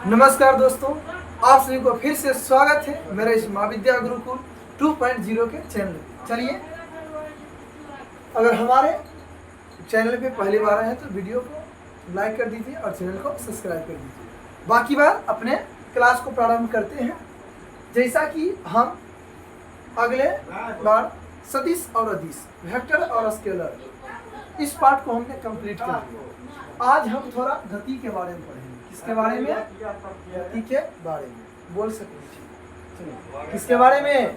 नमस्कार दोस्तों, आप सभी को फिर से स्वागत है मेरे इस महाविद्या गुरुकुल 2.0 के चैनल पे। चलिए, अगर हमारे चैनल पे पहली बार आए हैं तो वीडियो को लाइक कर दीजिए और चैनल को सब्सक्राइब कर दीजिए। बाकी बार अपने क्लास को प्रारंभ करते हैं। जैसा कि हम अगले बार सदिश और अदिश, वेक्टर और स्केलर, इस पार्ट को हमने कंप्लीट कर दिया। आज हम थोड़ा गति के बारे में पढ़ेंगे। किसके बारे में? गति के बारे में। बोल सकते? किसके बारे में?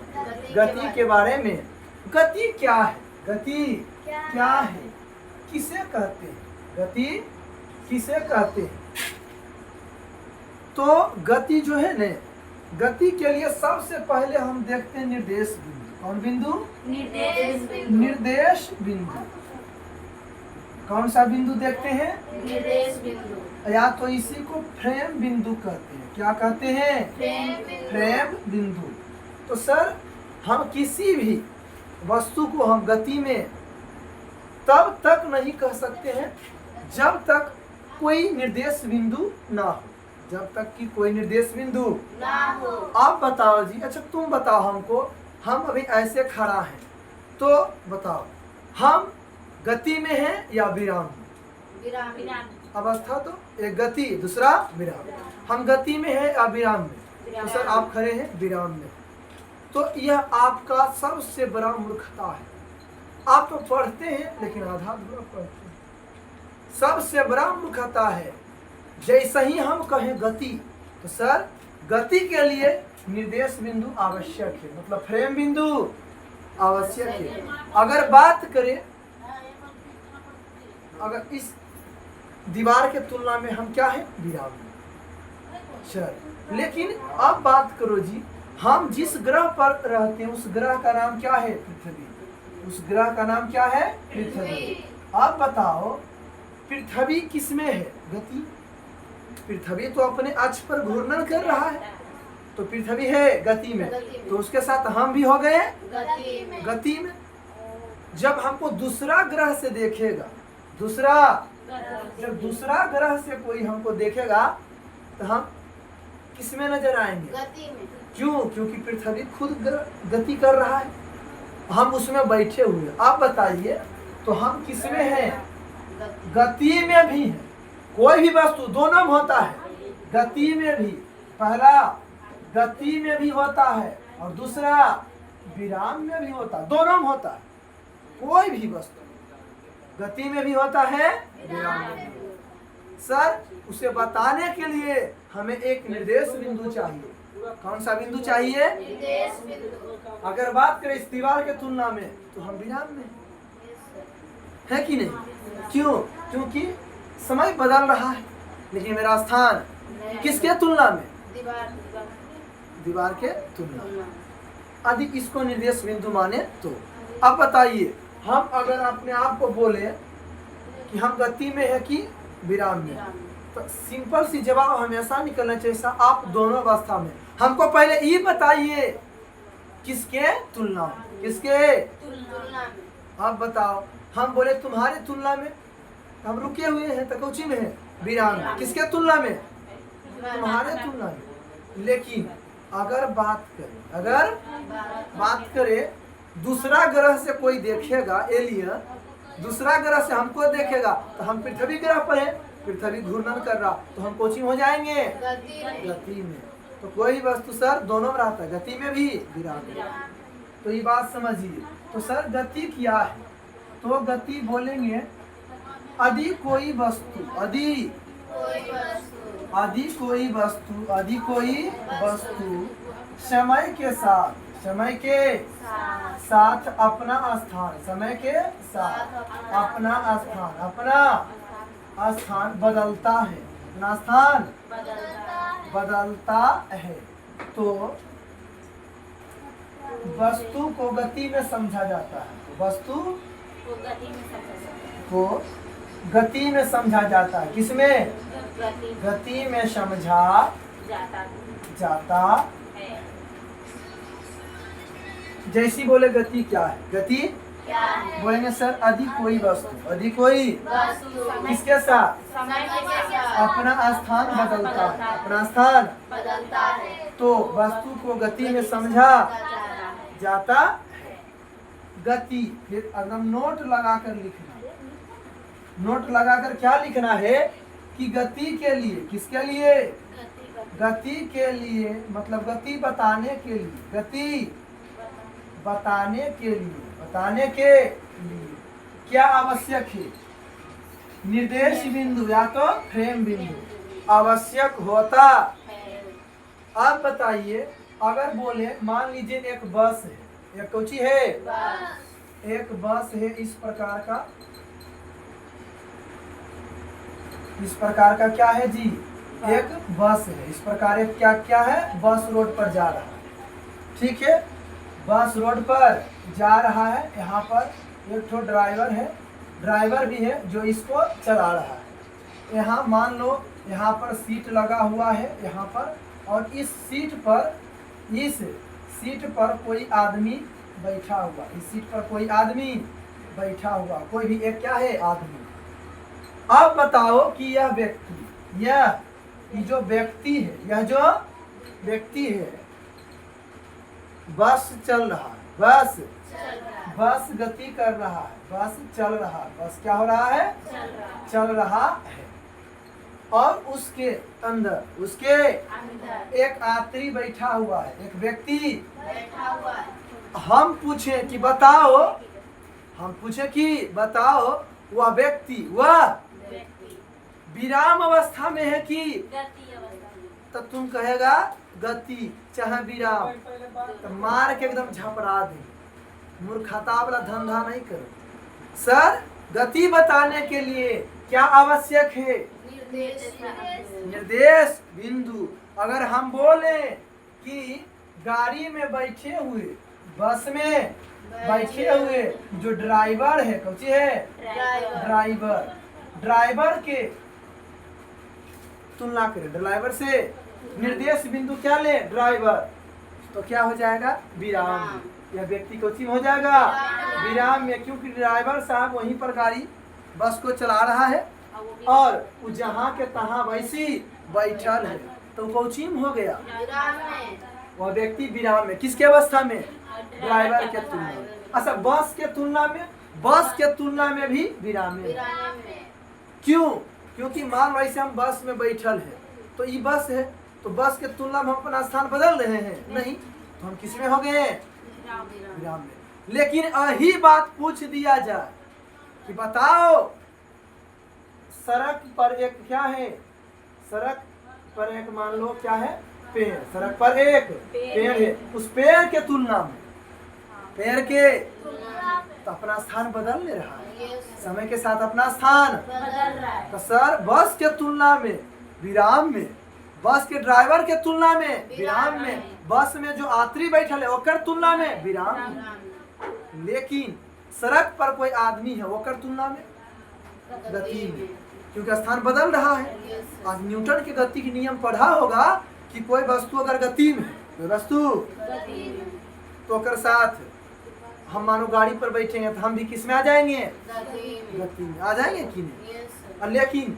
गति के बारे में। गति क्या है? गति क्या है? किसे कहते हैं? गति किसे कहते हैं? तो गति जो है न, गति के लिए सबसे पहले हम देखते हैं निर्देश बिंदु। कौन बिंदु? निर्देश बिंदु। कौन सा बिंदु देखते हैं? निर्देश बिंदु। या तो इसी को फ्रेम बिंदु कहते हैं। क्या कहते हैं? फ्रेम बिंदु। तो सर, हम किसी भी वस्तु को हम गति में तब तक नहीं कह सकते हैं जब तक कोई निर्देश बिंदु ना हो। जब तक कि कोई निर्देश बिंदु ना हो। आप बताओ जी। अच्छा, तुम बताओ हमको। हम अभी ऐसे खड़ा हैं, तो बताओ हम गति में हैं या विराम में? विराम। अवस्था तो एक गति, दूसरा विराम। हम गति में हैं या विराम में? तो सर, आप खड़े हैं विराम में। तो यह आपका सबसे बड़ा मूर्खता है। आप तो पढ़ते हैं लेकिन आधा अधूरा पढ़ते हैं। सबसे बड़ा मूर्खता है। जैसे ही हम कहें गति, तो सर गति के लिए निर्देश बिंदु आवश्यक है, मतलब फ्रेम बिंदु आवश्यक है। अगर बात करें, अगर इस दीवार के तुलना में हम क्या है? विराम में। चल, लेकिन अब बात करो जी, हम जिस ग्रह पर रहते हैं उस ग्रह का नाम क्या है? पृथ्वी। उस ग्रह का नाम क्या है? पृथ्वी। अब बताओ, पृथ्वी किसमें है? गति। पृथ्वी तो अपने अक्ष पर घूर्णन कर रहा है, तो पृथ्वी है गति में। तो उसके साथ हम भी हो गए गति में। जब हमको दूसरा ग्रह से देखेगा, जब दूसरा ग्रह से कोई हमको देखेगा, तो हम किसमें नजर आएंगे? गति में। क्यों? क्योंकि पृथ्वी खुद गति कर रहा है, हम उसमें बैठे हुए। आप बताइए, तो हम किसमें हैं? गति में भी हैं। कोई भी वस्तु दोनों में होता है। गति में भी, पहला गति में भी होता है और दूसरा विराम में भी होता है। दोनों में होता है। कोई भी वस्तु गति में भी होता है, विराम में भी। सर, उसे बताने के लिए हमें एक निर्देश बिंदु चाहिए। कौन सा बिंदु चाहिए? निर्देश बिंदु। अगर बात करें इस दीवार के तुलना में, तो हम विराम में है कि नहीं? क्यों? क्योंकि समय बदल रहा है, लेकिन मेरा स्थान किसके तुलना में? दीवार के तुलना में। यदि इसको निर्देश बिंदु माने तो अब बताइए, हम अगर अपने आप को बोले कि हम गति में है कि विराम में, तो सिंपल सी जवाब हमेशा निकलना चाहिए, आप दोनों अवस्था में। हमको पहले ये बताइए, किसके तुलना में? किसके तुलना में। आप बताओ, हम बोले तुम्हारे तुलना में, हम रुके हुए हैं तो कौची में है? विराम में। किसके तुलना में? तुम्हारे तुलना में। लेकिन अगर बात करें दूसरा ग्रह से कोई देखेगा, एलियन दूसरा ग्रह से हमको देखेगा, तो हम पृथ्वी ग्रह पर है, पृथ्वी घूर्णन कर रहा, तो हम कोचिंग हो जाएंगे गति में। तो कोई वस्तु सर दोनों में रहता है, गति में भी, विराम में। तो ये बात समझिए। तो सर गति क्या है? तो गति बोलेंगे, यदि कोई वस्तु समय के साथ अपना स्थान बदलता है, अपना स्थान बदलता है, तो वस्तु को गति में समझा जाता है। वस्तु को गति में समझा जाता है। किसमें? गति में समझा जाता है। जैसी बोले गति क्या है? गति क्या है? बोलेंगे सर अधिक कोई वस्तु, अधिक कोई वस्तु किसके साथ समय के साथ अपना स्थान बदलता है, अपना स्थान। बदलता है। तो वस्तु को गति में समझा जाता है। गति फिर एकदम नोट लगाकर लिखना, नोट लगाकर क्या लिखना है कि गति के लिए, किसके लिए? गति के लिए, मतलब गति बताने के लिए, गति बताने के लिए, बताने के लिए क्या आवश्यक है? निर्देश बिंदु या तो फ्रेम बिंदु आवश्यक होता। अब बताइए, अगर बोले मान लीजिए एक बस है, एक कोची है, एक बस है इस प्रकार का, इस प्रकार का क्या है जी? एक बस है इस प्रकार, एक क्या क्या है? बस रोड पर जा रहा है, ठीक है। बस रोड पर जा रहा है, यहाँ पर एक तो ड्राइवर है, ड्राइवर भी है जो इसको चला रहा है। यहाँ मान लो यहाँ पर सीट लगा हुआ है यहाँ पर, और इस सीट पर कोई आदमी बैठा हुआ, इस सीट पर कोई आदमी बैठा हुआ, कोई भी एक क्या है? आदमी। अब बताओ कि यह व्यक्ति, ये जो व्यक्ति है, यह जो व्यक्ति है, बस चल रहा है, बस गति कर रहा है, बस चल रहा है, बस क्या हो रहा है? चल रहा है। और उसके अंदर, उसके एक यात्री बैठा हुआ है, एक व्यक्ति बैठा हुआ है। हम पूछे कि बताओ, हम पूछे कि बताओ वह व्यक्ति, वह विराम अवस्था में है कि? तो तुम कहेगा गति चाहे विराम, तो मार के एकदम झपड़ा दे, मूर्खता वाला धंधा नहीं करो। सर गति बताने के लिए क्या आवश्यक है? निर्देश बिंदु। अगर हम बोले कि गाड़ी में बैठे हुए, बस में बैठे हुए जो ड्राइवर है, कौन सी है? ड्राइवर। ड्राइवर के तुलना करें, ड्राइवर से निर्देश बिंदु क्या ले? ड्राइवर। तो क्या हो जाएगा? विराम। यह व्यक्ति कोचिंग हो जाएगा विराम में, क्योंकि ड्राइवर साहब वहीं पर गाड़ी बस को चला रहा है और वो जहाँ के तहाँ वैसी बैठल है, तो कोचिंग हो गया। वह व्यक्ति विराम में, किसके अवस्था में? ड्राइवर के तुलना में। अच्छा, बस के तुलना में, बस के तुलना में भी विराम में। क्यों? क्योंकि मान वैसे हम बस में बैठल है, तो ये बस है, तो बस के तुलना में हम अपना स्थान बदल रहे हैं नहीं, तो हम किस में हो गए? विराम में। लेकिन यही बात पूछ दिया जाए कि बताओ सड़क पर एक क्या है? सड़क पर एक मान लो क्या है? पेड़। सड़क पर एक पेड़ है, उस पेड़ के तुलना में, पेड़ के तो अपना स्थान बदल ले रहा है, समय के साथ अपना स्थान बदल रहा है। तो सर बस के तुलना में विराम में, बस के ड्राइवर के तुलना में विराम में, बस में जो यात्री बैठल है ओकर तुलना में विराम में। लेकिन सड़क पर कोई आदमी है ओकर तुलना में गति में, क्योंकि स्थान बदल रहा है। आज न्यूटन के गति के नियम पढ़ा होगा कि कोई वस्तु अगर गति में, कोई वस्तु तो ओकर साथ हम मानो गाड़ी पर बैठेंगे तो हम भी किस में आ जाएंगे? गति में आ जाएंगे कि नहीं? लेकिन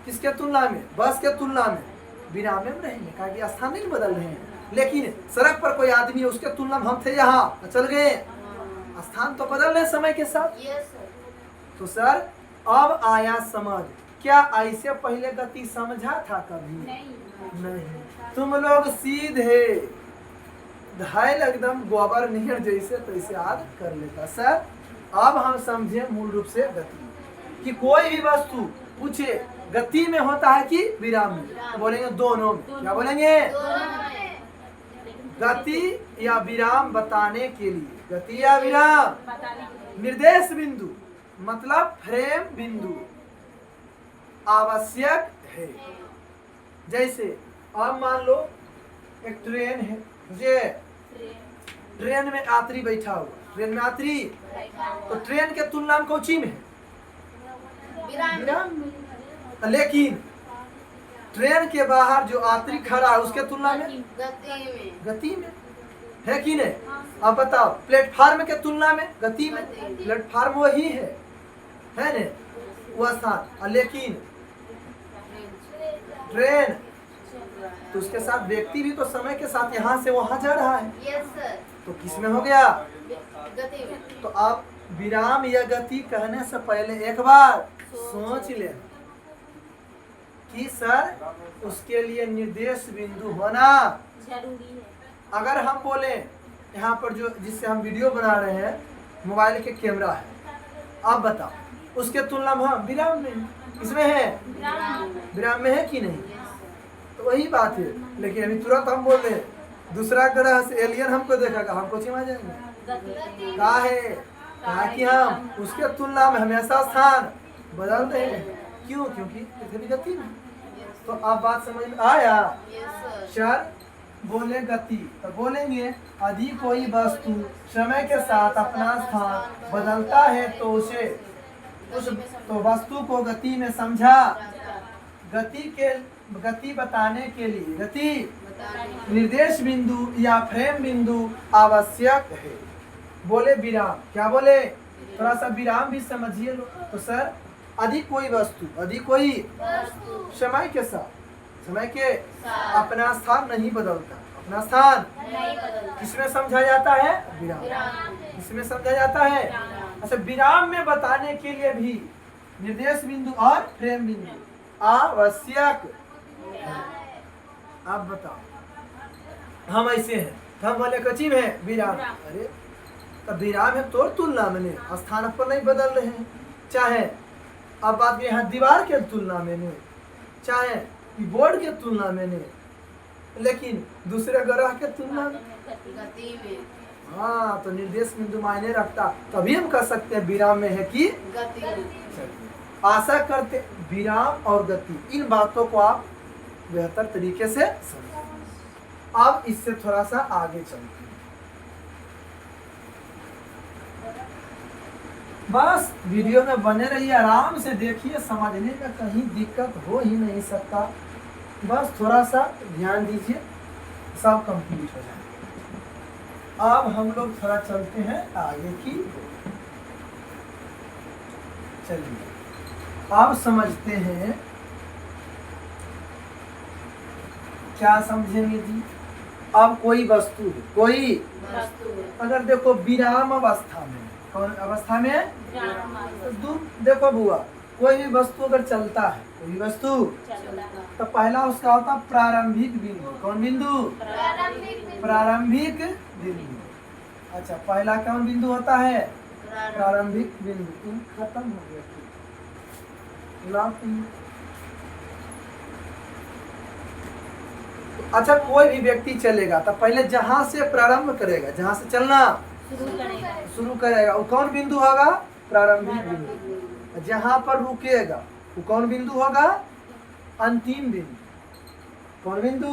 किसके तुलना में? बस के तुलना में विराम में रहेंगे, क्योंकि स्थान नहीं बदल रहे हैं। लेकिन सड़क पर कोई आदमी है, उसके तुलना में हम थे यहाँ, चल गए, स्थान तो बदल रहे समय के साथ। तो सर अब आया समझ, क्या ऐसे पहले गति समझा था कभी? नहीं। तुम लोग सीधे धायल एकदम गोबर निहर जैसे तैसे याद कर लेता। सर अब हम समझे मूल रूप से गति कि कोई भी वस्तु पूछे गति में होता है कि विराम में, तो बोलेंगे दोनों में। क्या बोलेंगे? गति या विराम बताने के लिए, गति या विराम निर्देश बिंदु मतलब फ्रेम बिंदु आवश्यक है। जैसे अब मान लो एक ट्रेन है, मुझे ट्रेन में यात्री बैठा हुआ, ट्रेन में यात्री, तो ट्रेन के तुलना में कोची में है? विराम में। लेकिन ट्रेन के बाहर जो यात्री खड़ा है उसके तुलना में गति में। है कि नहीं? अब बताओ, प्लेटफार्म के तुलना में गति में प्लेटफार्म वही है नहीं वह स्थान, और लेकिन ट्रेन तो उसके साथ व्यक्ति भी तो समय के साथ यहाँ से वहां जा रहा है, यस सर, तो किसमें हो गया? गति में। तो आप विराम या गति कहने से पहले एक बार सोच ले कि सर उसके लिए निर्देश बिंदु होना जरूरी है। अगर हम बोले यहाँ पर जो जिससे हम वीडियो बना रहे हैं मोबाइल के कैमरा है, आप बताओ उसके तुलना में हम विराम में इसमें है, विराम में है कि नहीं? तो वही बात है, लेकिन अभी तुरंत हम बोल रहे हैं दूसरा ग्रह से एलियन हमको देखेगा, हमको चिमा जाएंगे कहा है कहा कि हम उसके तुलना में हमेशा स्थान बदलते हैं। क्यों? क्योंकि पृथ्वी गति में। तो आप बात समझ में आया? सर बोले गति तो बोलेंगे यदि कोई वस्तु समय के साथ अपना स्थान बदलता है तो उसे उस तो वस्तु को गति में समझा। गति बताने के लिए गति निर्देश बिंदु या फ्रेम बिंदु आवश्यक है। बोले विराम, क्या बोले? थोड़ा सा विराम भी समझिए लो। तो सर अधिक कोई वस्तु अधिक कोई समय के साथ समय के अपना स्थान नहीं बदलता, अपना स्थान किसमें समझा जाता है? विराम। किसमें समझा जाता है? अच्छा, विराम में बताने के लिए भी निर्देश बिंदु और फ्रेम बिंदु आवश्यक है। आप बताओ, हम ऐसे हैं तो हम बोले कच्ची में है विराम, अरे तो विराम है तो तुलना में नहीं, स्थान पर नहीं बदल रहे हैं। चाहे अब बात यहाँ दीवार के तुलना में नहीं, चाहे बोर्ड के तुलना में नहीं, लेकिन दूसरे ग्रह के तुलना में गति में। हाँ, तो निर्देश बिंदु मायने रखता, तभी हम कह सकते हैं विराम में है कि गति में। आशा करते विराम और गति इन बातों को आप बेहतर तरीके से समझें। अब इससे थोड़ा सा आगे चलते हैं। बस वीडियो में बने रहिए, आराम से देखिए, समझने का कहीं दिक्कत हो ही नहीं सकता। बस थोड़ा सा ध्यान दीजिए, सब कंप्लीट हो जाएगा। अब हम लोग थोड़ा चलते हैं आगे की। चलिए अब समझते हैं, क्या समझेंगे जी? अब कोई वस्तु कोई अगर देखो विराम अवस्था में, कौन अवस्था में? तो देखो बुआ, कोई भी वस्तु अगर चलता है, कोई भी वस्तु तो पहला उसका होता है प्रारंभिक बिंदु। कौन बिंदु? प्रारंभिक बिंदु। अच्छा, पहला कौन बिंदु होता है? प्रारंभिक बिंदु। खत्म हो गया। अच्छा, कोई भी व्यक्ति चलेगा तो पहले जहां से प्रारंभ करेगा, जहां से चलना शुरू करेगा, वो कौन बिंदु होगा? प्रारंभिक बिंदु। जहां पर रुकेगा वो कौन बिंदु होगा? अंतिम बिंदु। कौन बिंदु?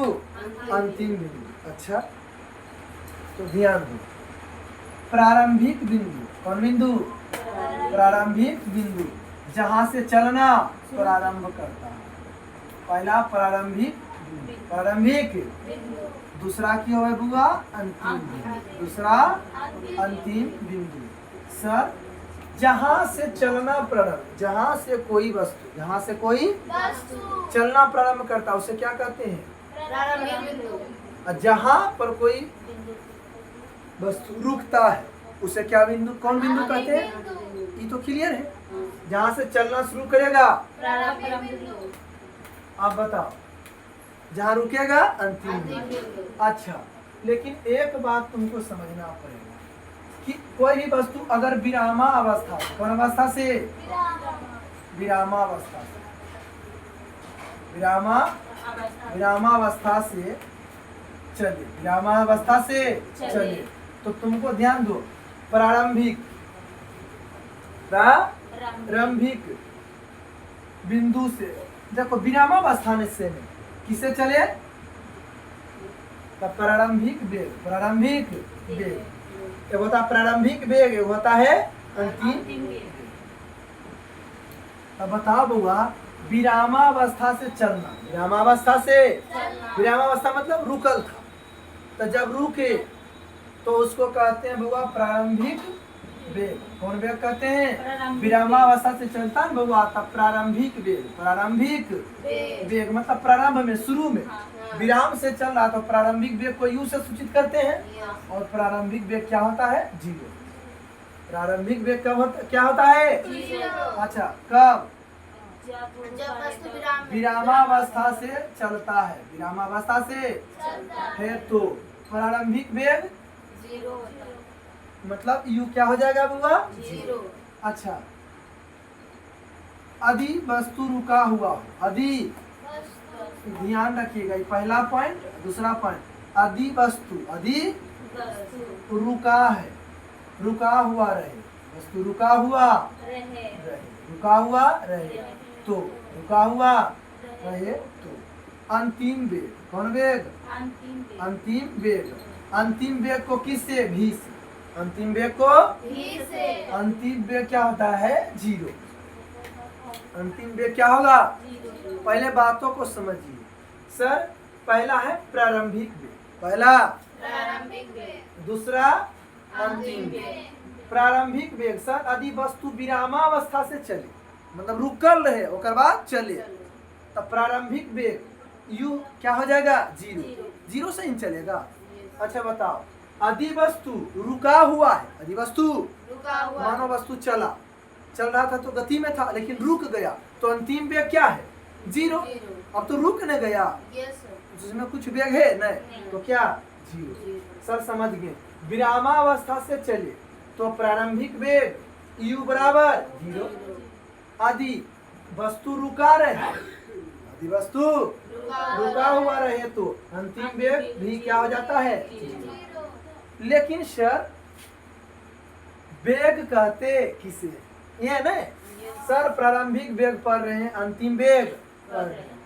अंतिम बिंदु। अच्छा, तो ध्यान दो, प्रारंभिक बिंदु कौन बिंदु? प्रारंभिक बिंदु जहां से चलना प्रारंभ करता है, पहला प्रारंभिक बिंदु। प्रारंभिक दूसरा क्या है बुआ? अंतिम बिंदु। दूसरा अंतिम बिंदु। सर जहां से चलना प्रारंभ, जहां से कोई वस्तु, जहां से कोई चलना प्रारंभ करता है उसे क्या कहते हैं? प्रारंभिक बिंदु। जहां पर कोई वस्तु रुकता है उसे क्या बिंदु, कौन बिंदु कहते हैं? ये तो क्लियर है। जहां से चलना शुरू करेगा प्रारंभिक बिंदु। आप बताओ, जहां रुकेगा अंतिम बिंदु। अच्छा, लेकिन एक बात तुमको समझना पड़ेगा कि कोई भी वस्तु अगर विरामा अवस्था, कौन अवस्था से? विरामावस्था से, विरामावस्था से चले, विरामावस्था से चले, तो तुमको ध्यान दो, प्रारंभिक बिंदु से देखो, विरामावस्था से में किसे चले? प्रारंभिक वेग। प्रारंभिक वेग एक होता है प्रारंभिक वेग, एक होता है अंतिम वेग। अब बताओ बुआ, विरामावस्था से चलना, विरामावस्था से, विरामावस्था मतलब रुकल था, तो जब रुके तो उसको कहते हैं बउआ प्रारंभिक वेग। कौन वेग कहते हैं? प्रारंभिक विरामावस्था से चलता है बउआ, तब प्रारंभिक वेग। प्रारंभिक वेग मतलब प्रारंभ में, शुरू में। विराम से चल रहा तो प्रारंभिक वेग को यू से सूचित करते हैं। और प्रारंभिक वेग क्या होता है? 0। प्रारंभिक वेग कब होता, क्या होता है? 0। अच्छा, कब? जब वस्तु विराम में विरामावस्था से चलता है। विरामावस्था से है तो प्रारंभिक वेग 0 मतलब यू क्या हो जाएगा बुआ? 0। अच्छा, यदि वस्तु रुका हुआ हो, यदि, ध्यान रखिएगा, ये पहला पॉइंट। दूसरा पॉइंट, यदि वस्तु, यदि रुका है, रुका हुआ रहे, वस्तु रुका हुआ रहे, रुका हुआ रहे तो, रुका हुआ रहे तो अंतिम वेग। कौन वेग? अंतिम वेग। अंतिम वेग को किससे? भी से। अंतिम वेग को, अंतिम वेग क्या होता है? 0। अंतिम वेग क्या होगा? पहले बातों को समझिए सर। पहला है प्रारंभिक वेग, पहला। प्रारंभिक वेग, दूसरा अंतिम वेग। प्रारंभिक वेग सर यदि वस्तु विरामावस्था से चले, मतलब रुकल रहे ओकर बाद चले, तब प्रारंभिक वेग यू क्या हो जाएगा? 0। 0 से ही चलेगा। अच्छा बताओ, यदि वस्तु रुका हुआ है, यदि वस्तु रुका हुआ, मानो वस्तु चल रहा था तो गति में था लेकिन रुक गया, तो अंतिम वेग क्या है? 0। अब तो रुक न गया, जिसमें कुछ वेग है नहीं, तो क्या? 0। सर समझ गए। विरामावस्था से चले तो प्रारंभिक वेग u बराबर 0। यदि वस्तु रुका रहे, यदि वस्तु रुका हुआ रहे तो अंतिम वेग भी क्या हो जाता है? 0। लेकिन सर वेग कहते किसे? ये नहीं सर, प्रारंभिक वेग पढ़ रहे हैं, अंतिम वेग पढ़ रहे हैं।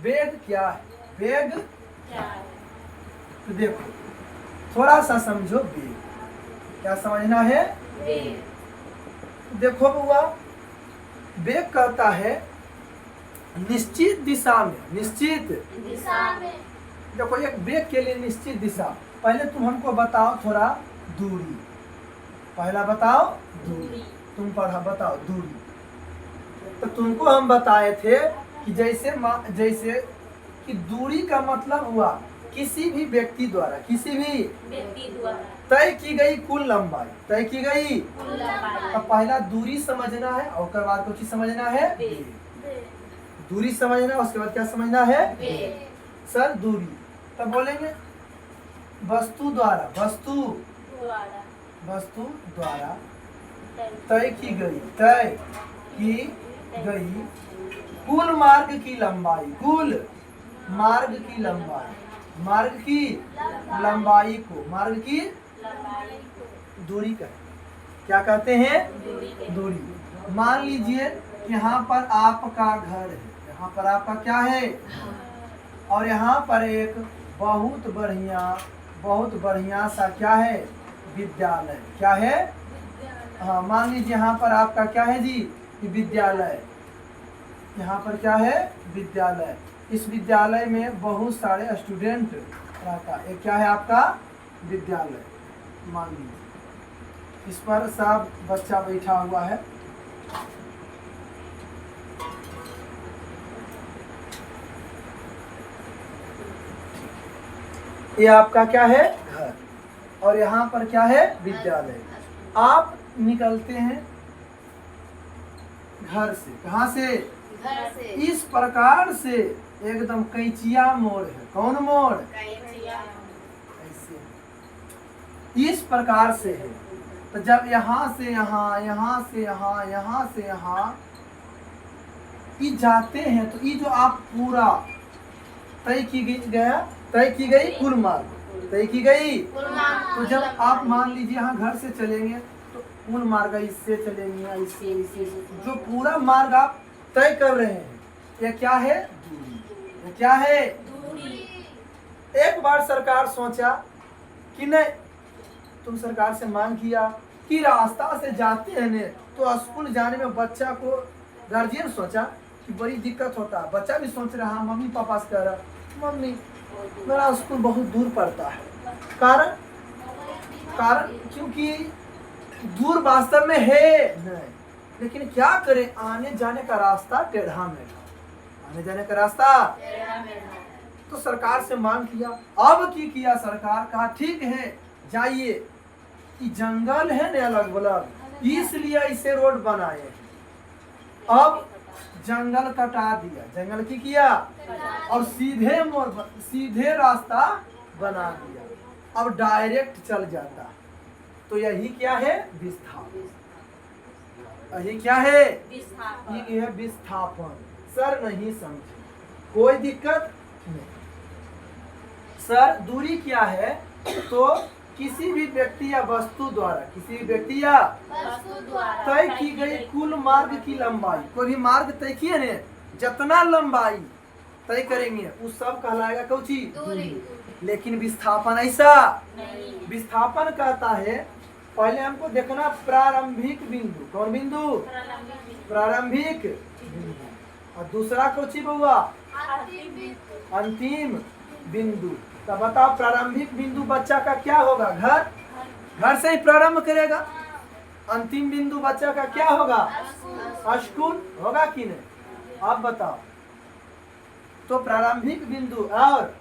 वेग क्या है? वेग तो देखो थोड़ा सा समझो। वेग क्या समझना है? देखो बुआ, वेग कहता है निश्चित दिशा में, निश्चित देखो एक वेग के लिए निश्चित दिशा। पहले तुम हमको बताओ थोड़ा दूरी, पहला बताओ दूरी, तुम पढ़ा बताओ दूरी। तो तुमको हम बताए थे कि जैसे कि दूरी का मतलब हुआ किसी भी व्यक्ति द्वारा, किसी भी तय की गई कुल लंबाई, तय की गई। अब पहला दूरी समझना है और उसके बाद कुछ समझना है वेग। दूरी समझना है, उसके बाद क्या समझना है? सर दूरी तब बोलेंगे वस्तु द्वारा, वस्तु द्वारा तय की गई कुल मार्ग की लंबाई, कुल मार्ग की लंबाई, मार्ग की लंबाई को, मार्ग की दूरी का क्या कहते हैं? दूरी। मान लीजिए यहाँ पर आपका घर है, यहाँ पर आपका क्या है? और यहाँ पर एक बहुत बढ़िया सा क्या है? विद्यालय। क्या है? हाँ, मान लीजिए यहाँ पर आपका क्या है जी? विद्यालय। यहाँ पर क्या है? विद्यालय। इस विद्यालय में बहुत सारे स्टूडेंट रहता है। एक क्या है आपका? विद्यालय। मान लीजिए इस पर सब बच्चा बैठा हुआ है। ये आपका क्या है? घर। और यहाँ पर क्या है? विद्यालय। आप निकलते हैं घर से, कहाँ से? घर से। इस प्रकार से एकदम कैंचिया मोड़ है। कौन मोड़? ऐसे इस प्रकार से है। तो जब यहाँ से यहाँ, यहाँ से यहाँ, यहाँ से यहाँ ये जाते हैं तो ये जो आप पूरा तय की गई कुल मार्ग, तय की गई। तो जब आप मान लीजिए यहाँ घर से चलेंगे तो कुल मार्ग इससे चलेंगे, इससे जो पूरा मार्ग आप तय कर रहे हैं, ये क्या है? दूरी। ये क्या है? दूरी। एक बार सरकार सोचा कि नहीं, तुम सरकार से मांग किया कि रास्ता से जाते हैं ने तो स्कूल जाने में बच्चा को, गार्जियन सोचा कि बड़ी दिक्कत होता है। बच्चा भी सोच रहा, मम्मी पापा से कह रहा, मम्मी मेरा स्कूल बहुत दूर पड़ता है। कारण कारण क्योंकि दूर वास्तव में है नहीं, लेकिन क्या करें, आने जाने का रास्ता टेढ़ा मेढ़ा, आने जाने का रास्ता। तो सरकार से मांग किया, अब की किया सरकार, कहा ठीक है जाइए, कि जंगल है ना अलग अलग, इसलिए इसे रोड बनाए। अब जंगल कटा दिया, जंगल की किया और सीधे रास्ता बना दिया, अब डायरेक्ट चल जाता। तो यही क्या है, विस्थापन। यही क्या है, ये है विस्थापन। सर नहीं समझे, कोई दिक्कत नहीं। सर दूरी क्या है, तो किसी भी व्यक्ति या वस्तु द्वारा, किसी भी व्यक्ति या तय की गई कुल मार्ग की लंबाई, कोई भी मार्ग तय किए ने, जितना लंबाई तय करेंगे उस सब कहलाएगा कौची, दूरी। लेकिन विस्थापन ऐसा नहीं। विस्थापन कहता है, पहले हमको देखना प्रारंभिक बिंदु, कौन बिंदु, प्रारंभिक बिंदु, और दूसरा कौची बउआ, अंतिम बिंदु। तो बताओ प्रारंभिक बिंदु बच्चा का क्या होगा, घर, घर से ही प्रारंभ करेगा। अंतिम बिंदु बच्चा का क्या होगा, स्कूल होगा कि नहीं। अब बताओ, तो प्रारंभिक बिंदु और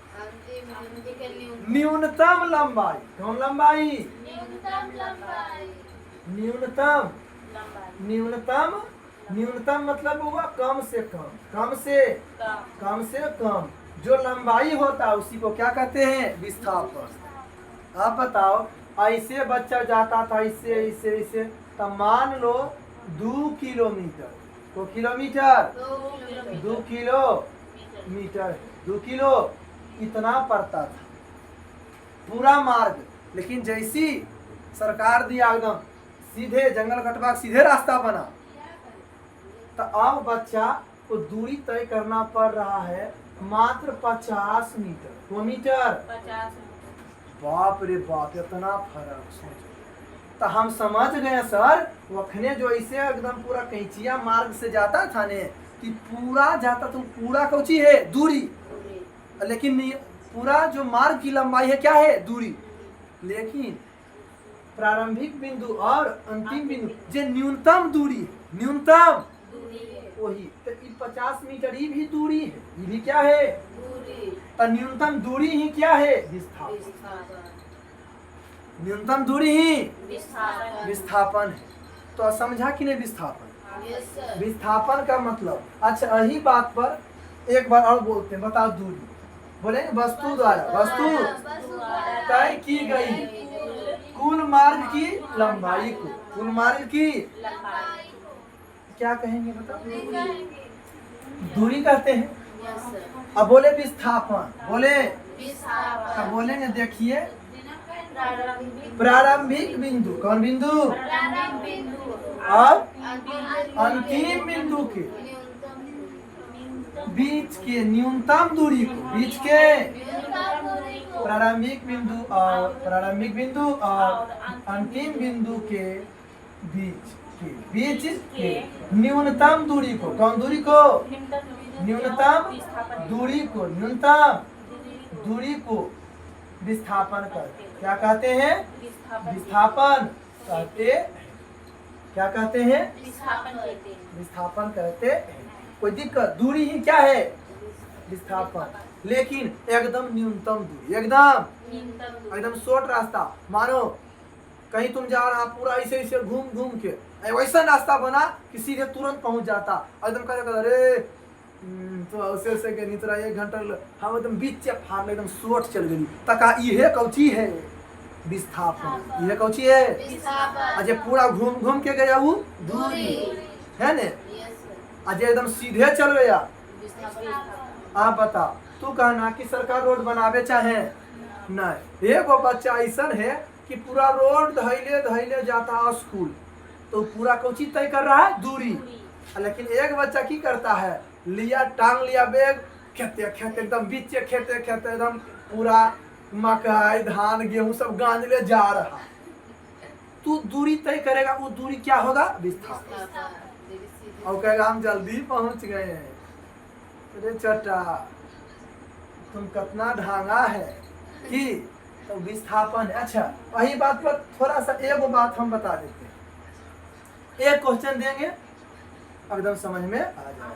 न्यूनतम लंबाई, कौन लंबाई, न्यूनतम, न्यूनतम मतलब हुआ कम से कम, कम से कम जो लंबाई होता है उसी को क्या कहते हैं, विस्थापन। आप बताओ, ऐसे बच्चा जाता था, इससे तो मान लो 2 किलोमीटर, 2 किलोमीटर, 2 किलोमीटर, 2 किलो इतना पड़ता था पूरा मार्ग। लेकिन जैसी सरकार दिया एकदम सीधे जंगल कटवा सीधे रास्ता बना, तो अब बच्चा को दूरी तय करना पड़ रहा है मात्र 50 मीटर। को मीटर, 50। बाप रे बाप, इतना फर्क सोचो। तो हम समझ गए सर, वखने जो ऐसे एकदम पूरा कैंचिया मार्ग से जाता था ने, कि पूरा जाता तो पूरा कौची है, दूरी। लेकिन पूरा जो मार्ग की लंबाई है क्या है, दूरी। लेकिन प्रारंभिक बिंदु और अंतिम बिंदु जो न्यूनतम दूरी, न्यूनतम वही, तो 50 मीटर ही भी दूरी है, ये भी क्या है, दूरी। तो न्यूनतम दूरी ही क्या है, विस्थापन। न्यूनतम दूरी ही विस्थापन है। तो समझा कि नहीं विस्थापन, विस्थापन का मतलब। अच्छा, यही बात पर एक बार और बोलते हैं, बताओ दूरी, बोले वस्तु द्वारा, वस्तु तय की गई कुल मार्ग की लंबाई को, कुल मार्ग की क्या कहेंगे बताओ, दूरी कहते हैं। अब बोले विस्थापन, बोले, अब बोलेंगे देखिए प्रारंभिक बिंदु, कौन बिंदु, और अंतिम बिंदु के बीच के न्यूनतम दूरी को, बीच के प्रारंभिक बिंदु और अंतिम बिंदु के बीच के न्यूनतम दूरी को, कौन दूरी को, न्यूनतम दूरी को, न्यूनतम दूरी को विस्थापन करते, क्या कहते हैं, विस्थापन कहते, क्या कहते हैं, विस्थापन कहते हैं। कोई दिक्कत, दूरी ही क्या है, विस्थापन। लेकिन एकदम न्यूनतम दूरी, एकदम शॉर्ट रास्ता। मानो कहीं तुम जा रहा, पूरा ऐसे ऐसे घूम घूम के वैसा रास्ता बना कि सीधे तुरंत पहुंच जाता, एकदम कहते अरे तो ऐसे के नहीं, तोरा 1 घंटा हम एकदम बीच फाड़ एकदम शॉर्ट चल गई, तका ये कौची है, विस्थापन। ये कौची है, अजय पूरा घूम घूम के गया वो दूरी है ने, अजय एकदम सीधे चल गया। आप बता, तू कहना कि सरकार रोड बनावे चाहे नहीं, एगो बच्चा ऐसा है कि पूरा रोड धैले जाता स्कूल, तो पूरा कौची तय कर रहा है, दूरी। लेकिन एक बच्चा की करता है, लिया टांग लिया बैग, खेते एकदम बीच खेते एकदम पूरा मकई धान गेहूं सब गांज ले जा रहा। तू दूरी तय करेगा, वो दूरी क्या होगा, विस्थापन। और कहेगा हम जल्दी पहुंच गए हैं। अरे चटा, तुम कितना ढांगा है कि तो विस्थापन। अच्छा, वही बात पर थोड़ा सा एक बात हम बता देते हैं। एक क्वेश्चन देंगे, एकदम समझ में आ जाएगा,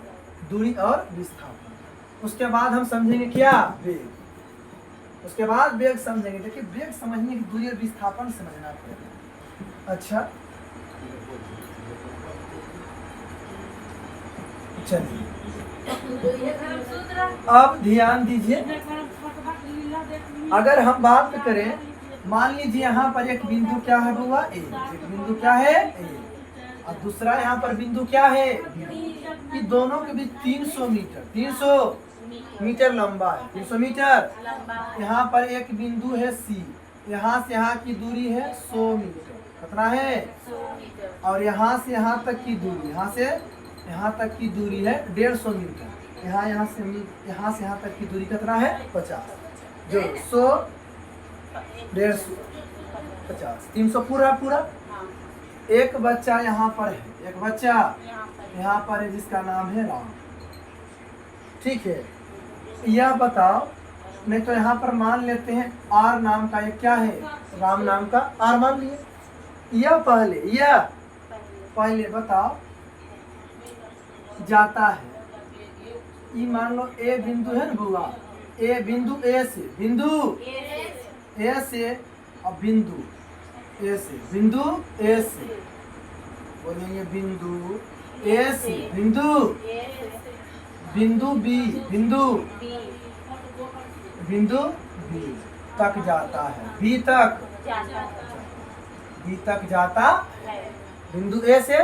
दूरी और विस्थापन। उसके बाद हम समझेंगे क्या, वेग। उसके बाद वेग समझेंगे। देखिए, वेग समझने की दूरी और विस्थापन समझना पड़ेगा। अच्छा, चलिए अब ध्यान दीजिए। अगर हम बात करें, मान लीजिए यहाँ पर एक बिंदु क्या है बुआ, ए। एक बिंदु क्या है, ए, और दूसरा यहाँ पर बिंदु क्या है, बी। ये दोनों के बीच 300 मीटर 300 मीटर लंबा है, 300 मीटर। यहाँ पर एक बिंदु है सी, यहाँ से यहाँ की दूरी है 100 मीटर। कितना है, 100 मीटर। और यहाँ से यहाँ तक की दूरी, यहाँ से यहाँ तक की दूरी है 150 मीटर। यहाँ से यहाँ तक की दूरी कितना है, 50। जो 100 150 50 300 पूरा पूरा। एक बच्चा यहाँ पर है, एक बच्चा यहाँ पर है जिसका नाम है राम। ठीक है, यह बताओ, नहीं तो यहाँ पर मान लेते हैं आर नाम का एक क्या है, राम नाम का आर मान लिए। यह पहले बताओ जाता है, ये मान लो ए बिंदु है ना बुआ, ए बिंदु, ए से बिंदु, ए से और बिंदु, ए से बिंदु, ए से बोलेंगे बिंदु ए से बिंदु, बिंदु बी, बिंदु बी तक जाता है, बी तक जाता है। बिंदु ए से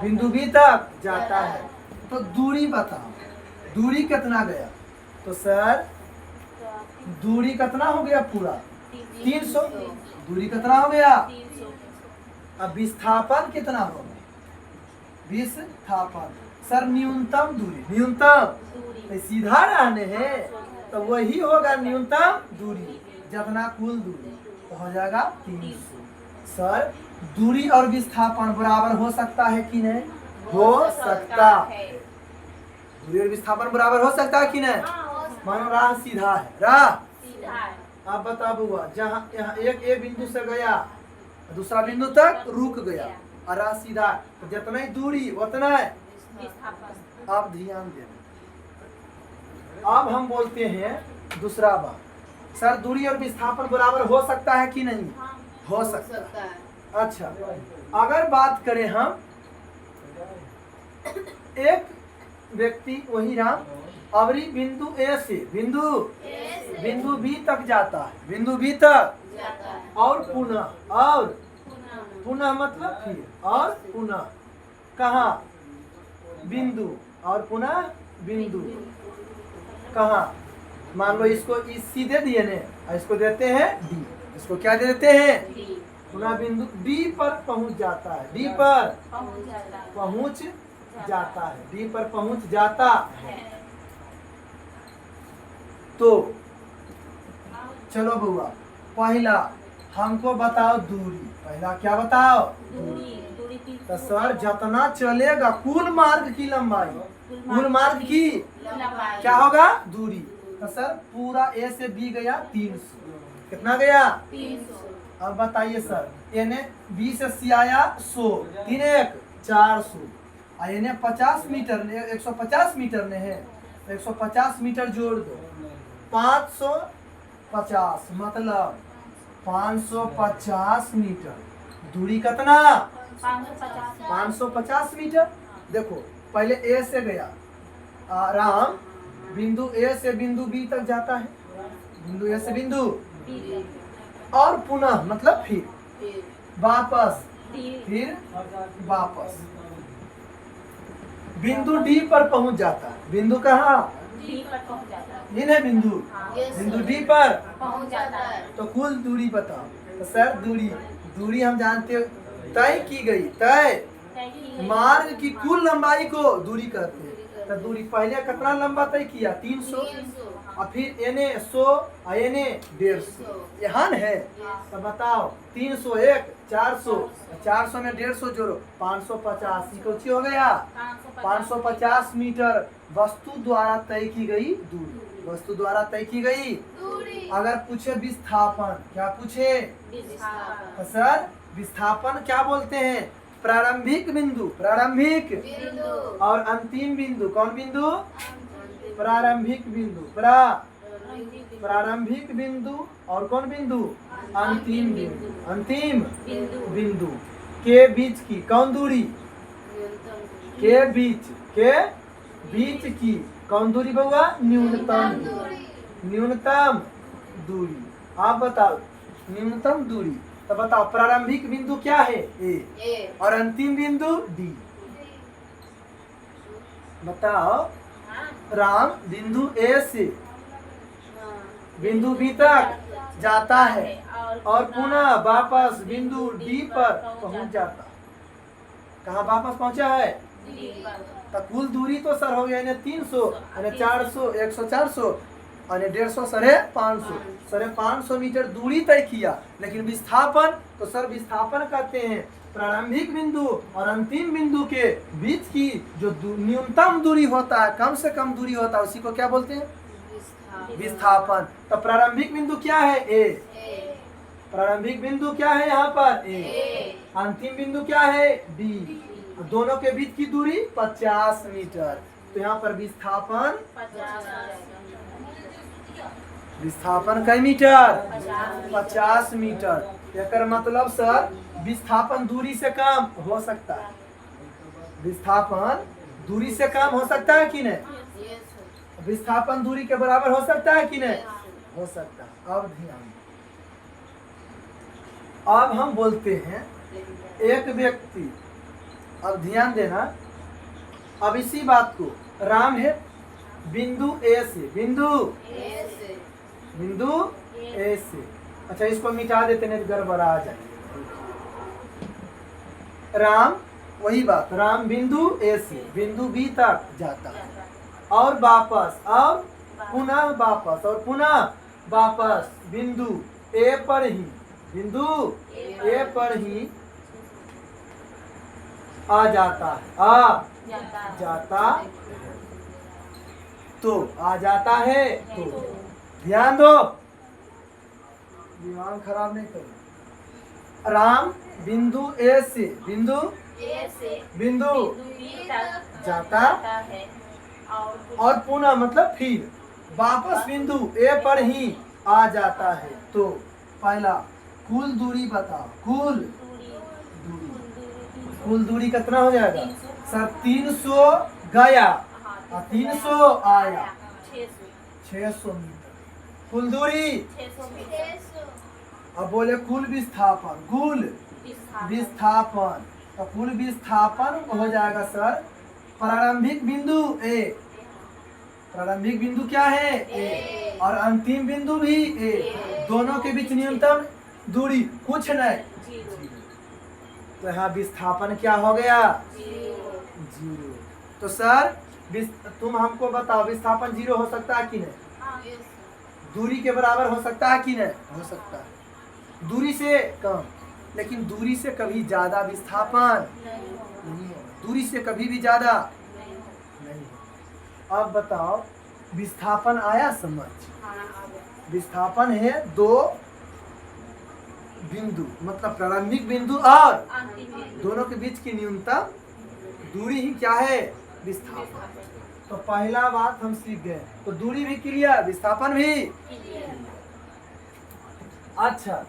बिंदु बी तक जाता है। तो दूरी बताओ, दूरी कितना गया, तो सर दूरी कितना हो गया पूरा 300। दूरी कितना हो गया, अब विस्थापन कितना होगा, विस्थापन सर न्यूनतम दूरी, न्यूनतम तो सीधा रहने हैं तो वही होगा न्यूनतम दूरी, जितना कुल दूरी तो हो जाएगा 300। सर दूरी और विस्थापन बराबर हो सकता है कि नहीं, हो सकता है। दूरी और विस्थापन बराबर हो सकता है कि नहीं। मानो राह सीधा है, राह आप बता बुआ, जहाँ यहाँ एक ए बिंदु से गया दूसरा बिंदु तक रुक गया और राह सीधा, तो जितना ही दूरी उतना है। आप ध्यान देना। अब हम बोलते हैं दूसरा बात, सर दूरी और विस्थापन बराबर हो सकता है कि नहीं, हो सकता है। अच्छा, अगर बात करें हम, एक व्यक्ति वही राम अवरी बिंदु ए से बिंदु बी तक जाता है, बिंदु बी तक और पुनः मतलब फिर और पुनः कहाँ, बिंदु और पुनः बिंदु कहाँ। मान लो इसको सी दे दिए ने, इसको देते हैं डी, इसको क्या देते हैं, पुनः बिंदु डी पर पहुंच जाता है, डी पर पहुंच जाता है, डी पर पहुंच जाता है। तो चलो बुआ, पहला हमको बताओ दूरी, पहला क्या बताओ, दूरी। तो सर जितना चलेगा कुल मार्ग की लंबाई, कुल मार्ग की क्या होगा, दूरी। तो सर पूरा ए से बी गया 300, कितना गया 300। अब बताइए सर, इन्हें बी से सी आया 100, 3 1 400, और इन्हें 50 मीटर ने 150 मीटर ने है, 150 मीटर जोड़ दो, 550 मतलब 550 मीटर। दूरी कितना, 550 मीटर। देखो पहले ए से गया राम, बिंदु ए से बिंदु बी तक जाता है, बिंदु ए से बिंदु और पुनः मतलब फिर वापस, फिर वापस बिंदु डी पर पहुंच जाता है। बिंदु कहाँ, इन्हें बिंदु डी पर पहुंच जाता है। तो कुल दूरी बताओ। तो सर दूरी हम जानते हो तय की गई, तय मार्ग की कुल लंबाई को दूरी कहते हैं। तो दूरी पहले कितना लंबा तय किया 300, और फिर एने 100 और एने 150, यहाँ है। तो बताओ 300 1 400, 400 में 150 जोड़ो 550, कुछ हो गया 550 मीटर वस्तु द्वारा तय की गई दूरी, वस्तु द्वारा तय की गई दूरी। अगर पूछे विस्थापन, क्या पूछे? विस्थापन। तो सर विस्थापन क्या बोलते हैं? प्रारंभिक बिंदु, प्रारंभिक बिंदु। और अंतिम बिंदु। कौन बिंदु? प्रारंभिक बिंदु, प्रारंभिक बिंदु और कौन बिंदु? अंतिम बिंदु, अंतिम बिंदु के बीच की कौन दूरी? के बीच की कौन दूरी बउआ? न्यूनतम दूरी। आप बताओ न्यूनतम दूरी। तो बताओ प्रारंभिक बिंदु क्या है? ए और अंतिम बिंदु डी। बताओ राम बिंदु ए से बिंदु बी तक जाता है और पुनः वापस बिंदु डी पर पहुंच जाता है। कहाँ वापस पहुंचा है? तो कुल दूरी तो सर हो गया 300, 400, 100, 400 और 150, 550 मीटर दूरी तय किया। लेकिन विस्थापन तो सर विस्थापन कहते हैं प्रारंभिक बिंदु और अंतिम बिंदु के बीच की जो न्यूनतम दूरी होता है, कम से कम दूरी होता है, उसी को क्या बोलते हैं? विस्थापन। तो प्रारंभिक बिंदु क्या है? ए। प्रारंभिक बिंदु क्या है यहाँ पर? ए। अंतिम बिंदु क्या है? बी। दोनों के बीच की दूरी 50 मीटर। तो यहाँ पर विस्थापन कई मीटर? 50 मीटर। एकर मतलब सर विस्थापन दूरी से कम हो सकता है। विस्थापन दूरी से कम हो सकता है कि नहीं? विस्थापन दूरी के बराबर हो सकता है कि नहीं? हो सकता है। अब ध्यान, अब हम बोलते हैं एक व्यक्ति, अब ध्यान देना, अब इसी बात को राम है बिंदु ए से, बिंदु ए से। अच्छा इसको मिटा देते नहीं गड़बड़ा आ जाए। राम, वही बात, राम बिंदु ए से बिंदु बी तक जाता है और वापस, और पुनः वापस, और पुनः वापस बिंदु ए पर ही, बिंदु ए पर ही आ जाता है, आ जाता है तो ध्यान दो, दिमाग खराब नहीं करो। राम बिंदु ए से बिंदु जाता है और पुनः मतलब फिर वापस बिंदु ए पर ही आ जाता है। तो पहला कुल दूरी बताओ, कुल दूरी कितना हो जाएगा? सर 300 गया और 300 आया, 600 मीटर कुल दूरी। 600 मीटर। अब बोले कुल विस्थापन, कुल विस्थापन, तो कुल विस्थापन हो जाएगा सर प्रारंभिक बिंदु ए, प्रारंभिक बिंदु क्या है? ए और अंतिम बिंदु भी ए, दोनों के बीच न्यूनतम दूरी कुछ नहीं, तो यहाँ विस्थापन क्या हो गया? 0। तो सर तुम हमको बताओ विस्थापन 0 हो सकता है कि नहीं? दूरी के बराबर हो सकता है कि नहीं? हो सकता है, दूरी से कम, लेकिन दूरी से कभी ज्यादा विस्थापन नहीं है, दूरी से कभी भी ज्यादा नहीं है। अब बताओ विस्थापन आया समझ? विस्थापन है 2 बिंदु, मतलब प्रारंभिक बिंदु और दोनों के बीच की न्यूनतम दूरी ही क्या है? विस्थापन। तो पहला बात हम सीख गए, तो दूरी भी क्लियर, विस्थापन भी। अच्छा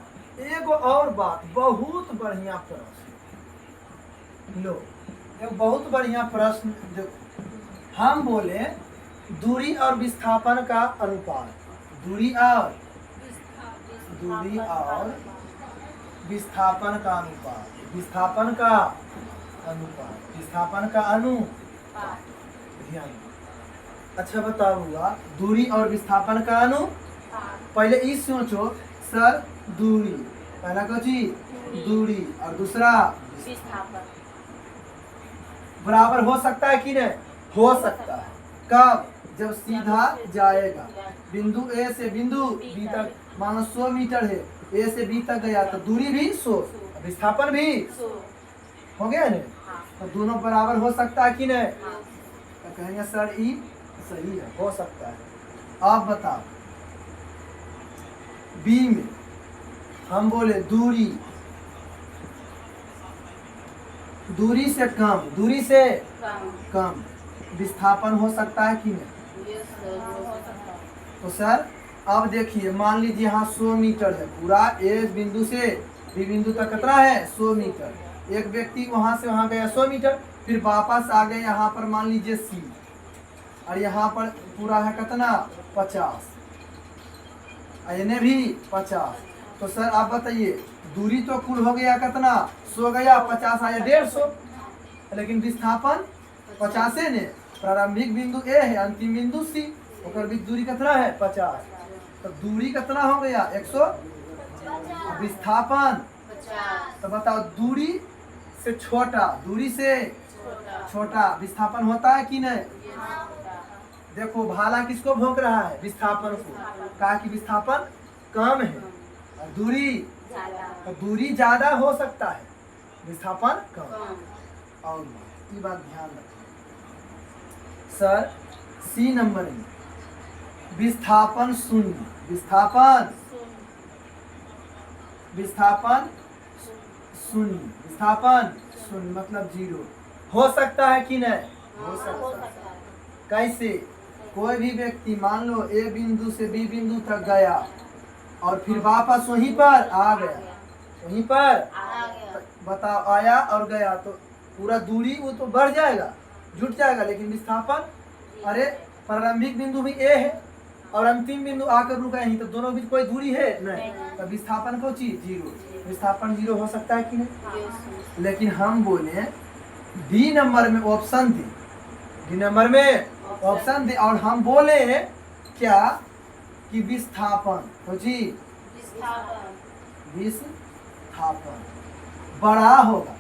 एक और बात, बहुत बढ़िया प्रश्न लो, एक बहुत बढ़िया प्रश्न देखो। हम बोले दूरी और विस्थापन का अनुपात, दूरी और विस्थापन का अनुपात, विस्थापन का अनुपात, ध्यान। अच्छा बताऊंगा दूरी और विस्थापन का पहले इस सोचो सर, दूरी पहला क्या चीज? दूरी और दूसरा विस्थापन बराबर हो सकता है कि नहीं? हो सकता है। कब? जब सीधा जाएगा बिंदु ए से बिंदु बी तक, मान 100 मीटर है, ए से बी तक गया तो दूरी भी 100, विस्थापन भी हो गया नहीं? तो दोनों बराबर हो सकता है कि नहीं? तो कहेंगे सर ई सही है, हो सकता है। आप बताओ बी में हम बोले दूरी, दूरी से कम, दूरी से कम। कम विस्थापन हो सकता है कि नहीं? यस सर, हो सकता है। तो सर अब देखिए, मान लीजिए यहाँ 100 मीटर है, पूरा ए बिंदु से बी बिंदु तक कितना है 100 मीटर। एक व्यक्ति वहां से वहां गया 100 मीटर, फिर वापस आ गए यहाँ पर मान लीजिए सी, और यहाँ पर पूरा है कितना 50, इन्हें भी 50। तो सर आप बताइए, दूरी तो कुल हो गया कितना 100 गया, 50 आया 150, लेकिन विस्थापन 50 है ने। प्रारंभिक बिंदु ए है, अंतिम बिंदु सी, ओकर बीच दूरी कितना है 50। तो दूरी कितना हो गया 100, विस्थापन 50। तो बताओ दूरी से छोटा, दूरी से छोटा। छोटा विस्थापन होता है कि नहीं? यस होता है। देखो भाला किसको भोंक रहा है? विस्थापन को। कहा कि विस्थापन कम है और दूरी, ज्यादा। तो दूरी ज्यादा हो सकता है, विस्थापन कम। कम। और ये बात ध्यान रखिए सर, सी नंबर में विस्थापन शून्य, विस्थापन विस्थापन शून्य, विस्थापन शून्य मतलब 0 हो सकता है कि नहीं? हो हो सकता है। सकता है। कैसे? कोई भी व्यक्ति मान लो ए बिंदु से बी बिंदु तक गया और फिर वापस वहीं पर आ गया, वहीं पर आ गया। बताओ आया और गया, तो पूरा दूरी वो तो बढ़ जाएगा, जुट जाएगा, लेकिन विस्थापन, अरे प्रारंभिक बिंदु भी ए है और अंतिम बिंदु आकर रुका यहीं, तो दोनों बीच कोई दूरी है नहीं, तो विस्थापन को चीज 0, विस्थापन 0 हो सकता है कि नहीं? यस। लेकिन हम बोले डी नंबर में ऑप्शन दी, डी नंबर में ऑप्शन दे, और हम बोले क्या कि विस्थापन हो जी, विस्थापन विस्थापन बड़ा होगा,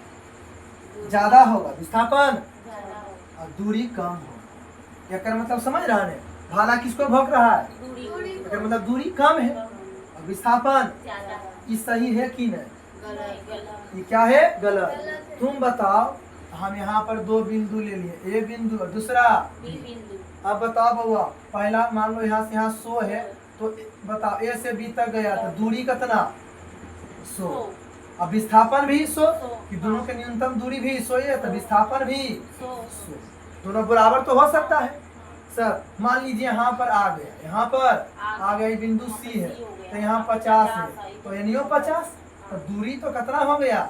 ज्यादा होगा, विस्थापन ज्यादा हो। और दूरी कम होगा। एक मतलब समझ रहा है? भाला किसको भोंक रहा है? दूरी एक मतलब दूरी कम है और विस्थापन, ज्यादा। ये सही है कि नहीं? गलत। ये क्या है? गलत। तुम बताओ, हम यहाँ पर दो बिंदु ले लिए, ए बिंदु और दूसरा बी बिंदु। अब बताओ बउआ, पहला मान लो यहाँ से यहाँ 100 है, तो बताओ ए से बी तक गया तो दूरी कितना 100, अब विस्थापन भी 100, कि दोनों के न्यूनतम दूरी भी 100 है, तो विस्थापन भी 100, दोनों बराबर तो हो सकता है। सर मान लीजिए यहाँ पर आ गया, यहाँ पर आ गया बिंदु सी है, तो यहाँ 50 है, तो यानी 50, तो दूरी तो कितना हो गया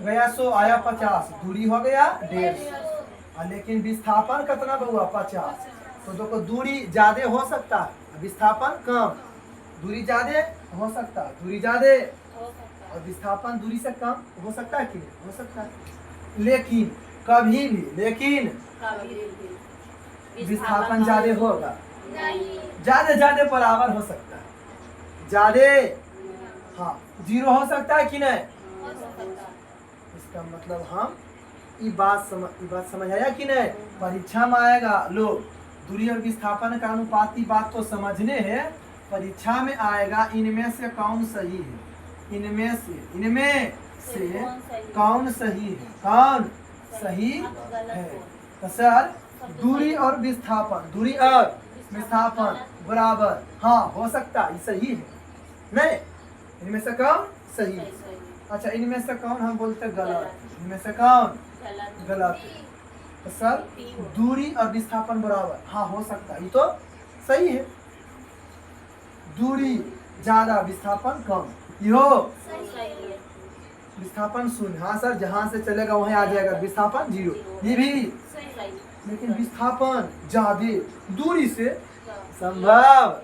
100 आया 50, दूरी हो गया 150, लेकिन विस्थापन कितना हुआ 50, तो देखो दूरी ज्यादा हो सकता है, विस्थापन कम, दूरी ज्यादा हो सकता है, दूरी ज्यादा और विस्थापन दूरी से कम हो सकता है कि नहीं? हो सकता है, लेकिन कभी भी, लेकिन विस्थापन ज्यादा होगा, ज्यादा बराबर हो सकता है, ज्यादा हाँ 0 हो सकता है कि नहीं? इसका मतलब हम ये बात समझ आया कि नहीं? परीक्षा में आएगा, लोग दूरी और विस्थापन का अनुपाती बात तो समझने हैं, परीक्षा में आएगा इनमें से कौन सही है, इनमें से कौन सही है, कौन सही है। तो सर दूरी और विस्थापन, दूरी और विस्थापन बराबर, हाँ हो सकता है, सही है नहीं? इनमें से कौन सही है? अच्छा इनमें से कौन हम बोलते गलत, इनमें से कौन गलत है? तो सर दूरी और विस्थापन बराबर, हाँ हो सकता है, ये तो सही है, दूरी ज्यादा विस्थापन कम, यो विस्थापन शून्य, हाँ सर जहां से चलेगा वहीं आ जाएगा, विस्थापन 0, ये भी, लेकिन विस्थापन ज्यादा दूरी से संभव,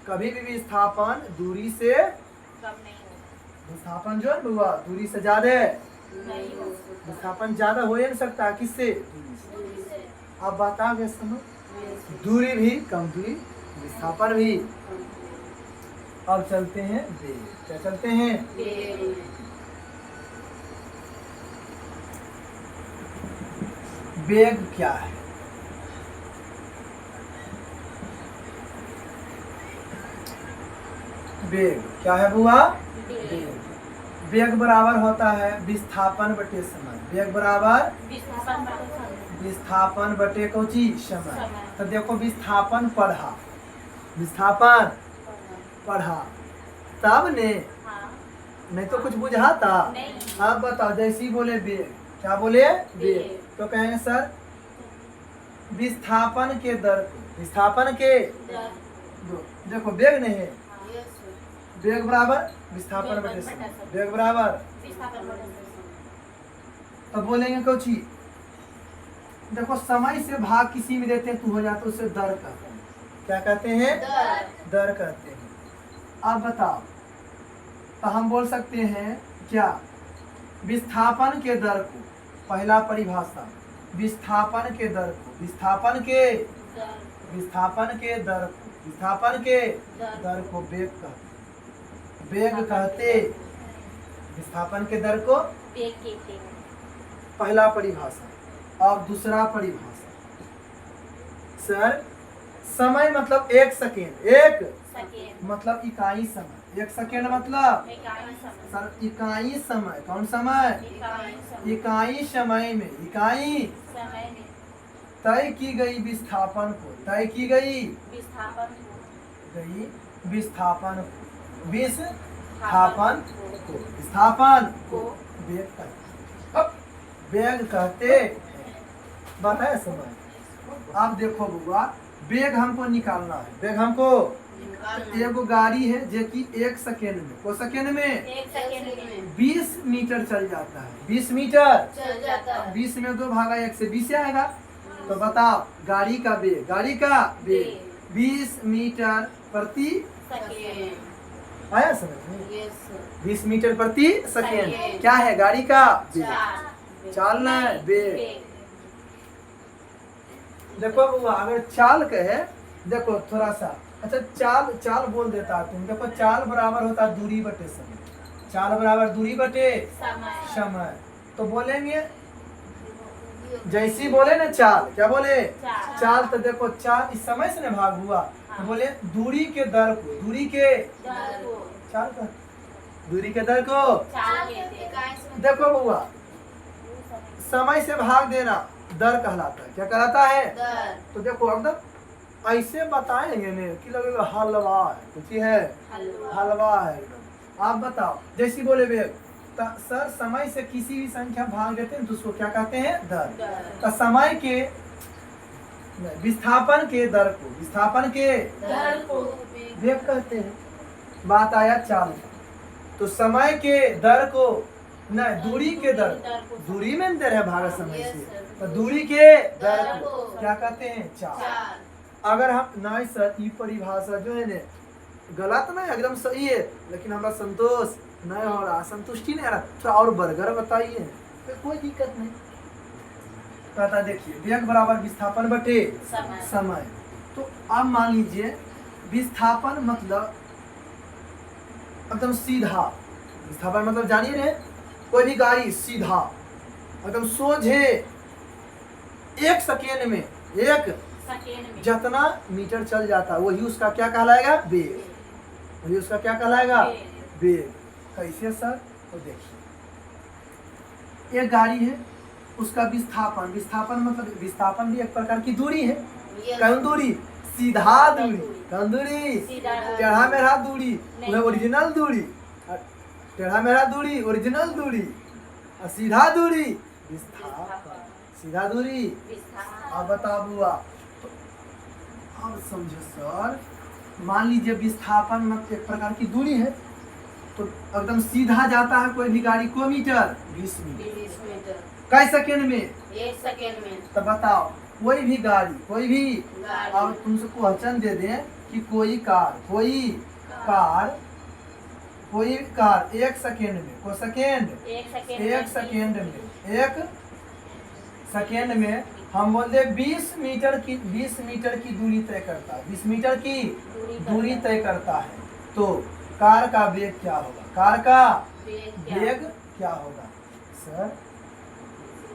कभी भी विस्थापन दूरी से, विस्थापन जो है हुआ दूरी से ज्यादा, विस्थापन ज्यादा हो ही नहीं सकता, किससे? आप बता गए समझ, दूरी भी कम, दूरी विस्थापन भी। अब चलते हैं वेग, क्या चलते हैं? वेग क्या है? वेग क्या है बुआ? वेग बराबर होता है विस्थापन बटे समय, वेग बराबर विस्थापन बटे कोची समय। तो देखो विस्थापन पढ़ा, विस्थापन पढ़ा तब ने, हाँ नहीं तो कुछ बुझाता। नहीं आप बताओ, जैसे ही बोले बेग, क्या बोले बेग, बेग। तो कहेंगे सर विस्थापन के दर को, विस्थापन के दर दो, देखो बेग नहीं है, हाँ बेग बराबर विस्थापन बटे समय, बेग बराबर, विस्थापन बटे तब बोलेंगे कोची, देखो समय से भाग किसी में देते हैं तो हो जाता है, उसे दर कहते हैं। क्या कहते हैं? दर दर कहते हैं। अब बताओ, तो हम बोल सकते हैं क्या, विस्थापन के दर को, पहला परिभाषा, विस्थापन के दर को, विस्थापन के दर विस्थापन के दर को, विस्थापन के दर को वेग कहते, वेग कहते, विस्थापन के दर को वेग कहते हैं। पहला परिभाषा। अब दूसरा परिभाषा, सर समय मतलब एक सेकेंड, एक सेकेंड मतलब इकाई समय, एक सेकेंड मतलब इकाई समय, सर इकाई समय, कौन समय? इकाई समय, इकाई समय में, इकाई समय में तय की गई विस्थापन को, तय की गई विस्थापन विस्थापन को, विस्थापन को, विस्थापन को वेग कहते, अब वेग कहते हैं। बात है समय। अब देखो बुआ, वेग हमको निकालना है, वेग हमको, एगो गाड़ी है जो कि एक सेकेंड में, को सेकेंड में एक सेकेंड में 20 मीटर चल जाता है, 20 मीटर, चल जाता है। 20 में 2 भागा 1 से 20 आएगा। तो बताओ गाड़ी का वेग, गाड़ी का वेग 20 मीटर प्रति सेकेंड आया समझ में? यस 20 मीटर प्रति सेकेंड सेकेंड। क्या है? गाड़ी का वेग। चाल चालना है, वेग। देखो बुआ, अगर चाल कहे, देखो थोड़ा सा, अच्छा चाल, चाल बोल देता है तुम, देखो चाल बराबर होता है दूरी बटे समय, चाल बराबर दूरी बटे समय समय। तो बोलेंगे जैसी बोले ना चाल, क्या बोले? चाल। चाल। तो देखो चाल इस समय से ना भाग हुआ, तो बोले दूरी के दर को, दूरी के दर को चाल का, दूरी के दर को। चाल कहते हैं। देखो बुआ, समय से भाग देना दर कहलाता है, क्या कहलाता है? दर तो देखो एकदम ऐसे बताएंगे ने कि लगेगा हलवा है, कुछ है हलवा हलवा है एकदम। आप बताओ, जैसी बोले वेग, सर समय से किसी भी संख्या भाग देते हैं तो उसको क्या कहते हैं? दर। दर तो समय के विस्थापन के दर को, विस्थापन के दर को वेग कहते हैं। बात आया चाल का, तो समय के दर को न, दूरी के दर, दूरी में अंतर है भागा समय से, तो दूरी के दर को क्या कहते हैं? चाल। चाल अगर हम नहीं सर ये परिभाषा जो है ना गलत नहीं, एकदम सही है, लेकिन हमारा संतोष नहीं हो रहा, संतुष्टि नहीं आ रहा, थोड़ा और बर्गर बताइए, तो कोई दिक्कत नहीं। कहता देखिए वेग बराबर विस्थापन बटे समय समय। तो अब मान लीजिए विस्थापन मतलब एकदम सीधा, विस्थापन मतलब जानिए रहे, कोई भी गाड़ी सीधा एकदम सोझे एक सेकेंड में, एक सेकेंड में जितना मीटर चल जाता है वही उसका क्या कहलाएगा? वेग। वही उसका क्या कहलाएगा? वेग। कैसे सर? तो देखिए एक गाड़ी है, उसका विस्थापन, विस्थापन मतलब विस्थापन भी एक प्रकार की दूरी है। कौन दूरी? सीधा दूरी। कौन दूरी? सीधा टेढ़ा मेढ़ा दूरी, नहीं। वह ओरिजिनल दूरी। टेढ़ा मेढ़ा दूरी ओरिजिनल दूरी, और सीधा दूरी विस्थापन, सीधा दूरी। विस्थापन अब बताओ बुआ, तो अब समझो सर, मान लीजिए विस्थापन मतलब एक प्रकार की दूरी है, तो एकदम सीधा जाता है कोई भी गाड़ी को मीटर 20 मीटर 20 मीटर कई सेकेंड में। एक सेकेंड में तो बताओ कोई भी गाड़ी, कोई भी, गाड़ी अब तुमसे क्वेश्चन दे दें कि कोई कार, कोई कार, कोई कार एक सेकेंड में, को सेकेंड, एक सेकेंड एक सेकेंड में, एक सेकेंड में हम बोलते 20 मीटर की, 20 मीटर की दूरी तय करता है, 20 मीटर की दूरी तय करता है। तो कार का वेग क्या होगा? कार का वेग क्या होगा? सर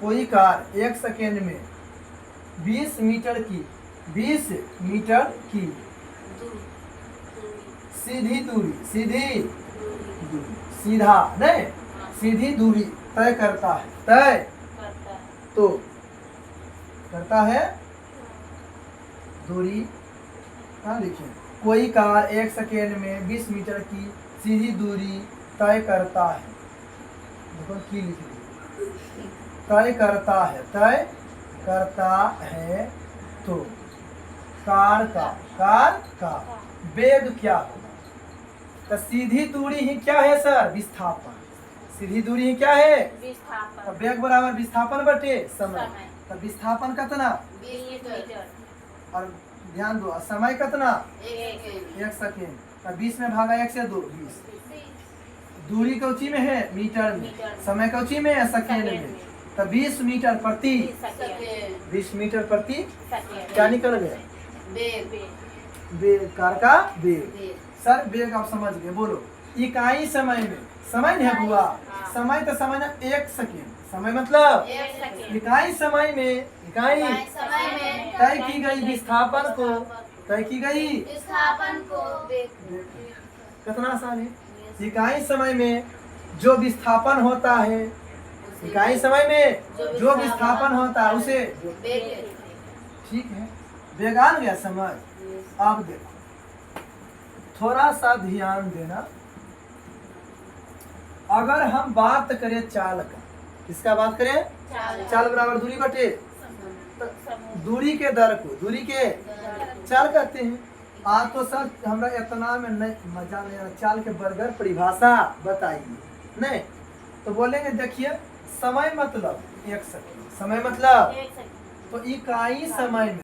कोई कार एक सेकेंड में 20 मीटर की, 20 मीटर की सीधी दूरी, सीधी दूरी, सीधा नहीं, सीधी दूरी तय करता है, तय करता है तो करता है दूरी, कहाँ लिखे? कोई कार 1 सेकेंड में 20 मीटर की सीधी दूरी तय करता है। देखो की लिख दी, तय करता है तो कार का वेग क्या होगा? तो सीधी दूरी ही क्या है सर? विस्थापन। सीधी दूरी ही क्या है? तो विस्थापन वेग बराबर विस्थापन बटे समय। समय। तो विस्थापन कितना 20 मीटर और ध्यान दो समय कितना 1 सेकेंड 1 सेकेंड। तो 20 में भागा 1 से 2 20। दूरी कौची में है? मीटर में। मीटर में। समय कौची में है? सेकेंड में। तो 20 मीटर प्रति 20 मीटर प्रति क्या निकल गया? वेग, कार का वेग। सर वेग आप समझ गए, बोलो इकाई समय में। समय नहीं है बुआ, समय तो समझना 1 सेकेंड। समय मतलब 1 सेकेंड इकाई समय में, इकाई समय में तय की गई विस्थापन को, तय की गई विस्थापन को कितना आसान है। इकाई समय में जो विस्थापन होता है, इकाई समय में जो विस्थापन होता है उसे ठीक है। वेग आ गया समझ? आप देखो थोड़ा सा ध्यान देना। अगर हम बात करें चाल का, किसका बात करें? चाल बराबर दूरी बटे दूरी के दर को, दूरी के चाल कहते हैं। आज तो सर हमरा इतना में नहीं मजा नहीं आ रहा, चाल के बर्गर परिभाषा बताइए। नहीं तो बोलेंगे देखिए समय मतलब 1 सेकेंड, समय मतलब 1 सेकेंड तो इकाई समय में